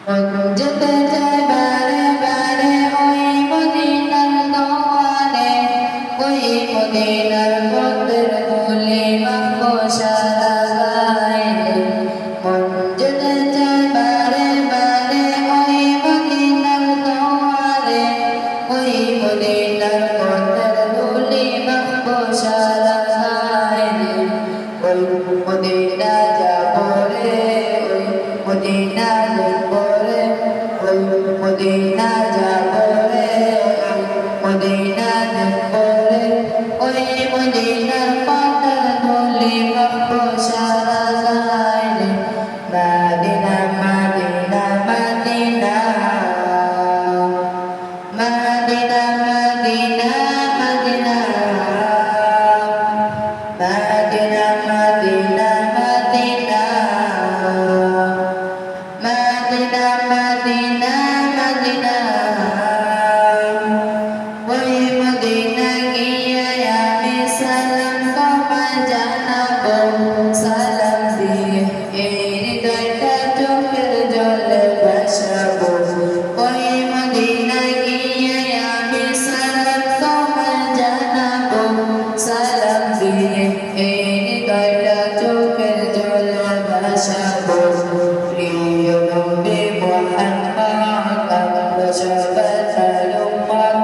যেতে চাই বারে বারে ওই মদিনার দুয়ারে, ওই মদিনার পথের ধুলি মাখো সারা গায়ে। মন যেতে চাই বারে বারে ওই মদিনার দুয়ারে, ওই মদিনার পথের ধুলি মাখো সারা গায়ে। ওই মদিনা যাবো রে, ওই মদিনা দেখবো রে, ওই মদিনা যাবো রে, ওই মদিনা দেখবো রে, ওই মদিনার পথের ধুলি মাখো সারা গায়ে। Medina Medina Medina, Medina Medina Medina, Medina Medina Medina, Medina Medina Medina. ওই মদিনা গিয়ে আমি সালাম তোমায় জানাবো, সালাম দিয়ে এই হৃদয়টা চোখের জলে ভাসাবো। ওই মদিনা গিয়ে আমি সালাম তোমায় জানাবো, সালাম দিয়ে এই হৃদয়টা চোখের জলে ভাসাবো। প্রিয় নবী মুহাম্মদ আমরা সবার উম্মত,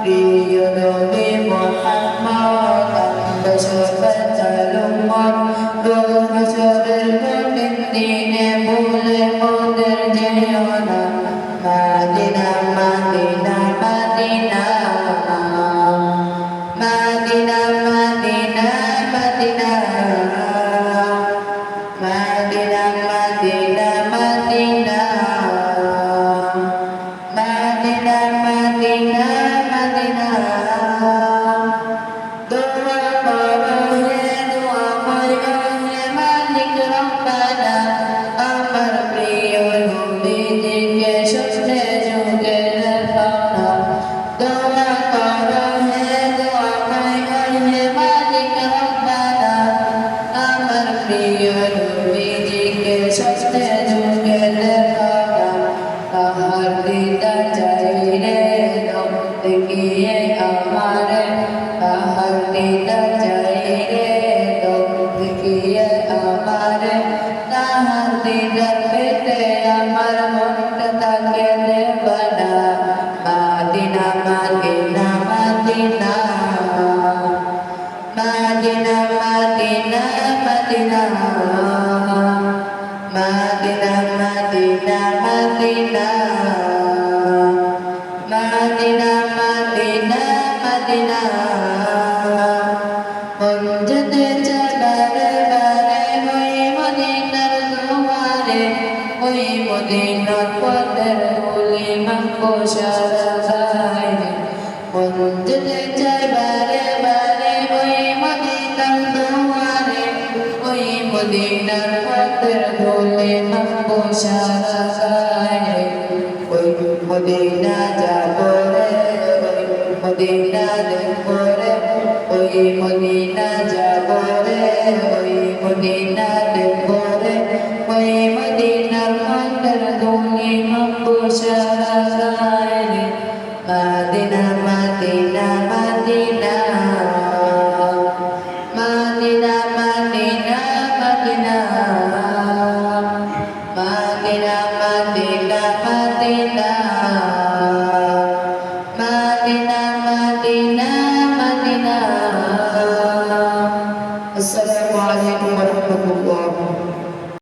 প্রিয় নবী মুহাম্মদ আমরা সবার উম্মত। রোজ হাশরের কঠিন দিনে ভুলে মোদের যেও না। Medina Medina Medina, Medina Medina Medina, Medina Medina Medina, Medina Medina Medina. দোয়া করো হে দোয়া করো হে মালিক রব্বানা, আমার প্রিয় নবীজিকে স্বপ্নে যুগে দেখাও না। দোয়া করো হে দোয়া করো হে মালিক রব্বানা, আমার প্রিয় নবীজিকে স্বপ্নে যুগে দেখাও না। তাহার দিদার চাই রে দম দেখিয়ে আমারে, তাহার দিদার চাই রে দম দেখিয়ে আমারে। তাহার দিদার পেতে আমার মনটা তাকে দেবানা। Medina Medina Medina, Medina Medina Medina, Medina Medina Medina, Medina Medina Medina. মন যেতে চায় বারে বারে ওই মদিনার দুয়ারে, ওই মদিনার পথের ধুলি মাখো সারা গায়ে। মন যেতে চায় বারে বারে ওই মদিনার দুয়ারে, ওই মদিনার পথের ধুলি মাখো সারা গায়ে। ওই মদিনা যাবো রে, ওই মদিনা দেখবো রে, ওই মদিনা যাবো রে, ওই মদিনা দেখবো রে, ওই মদিনার পথের ধুলি মাখো সারা গায়ে। Medina Medina Medina, Medina Medina Medina, Medina Medina Medina, Medina Medina Medina. আসসালামু আলাইকুম ওয়া রাহমাতুল্লাহ।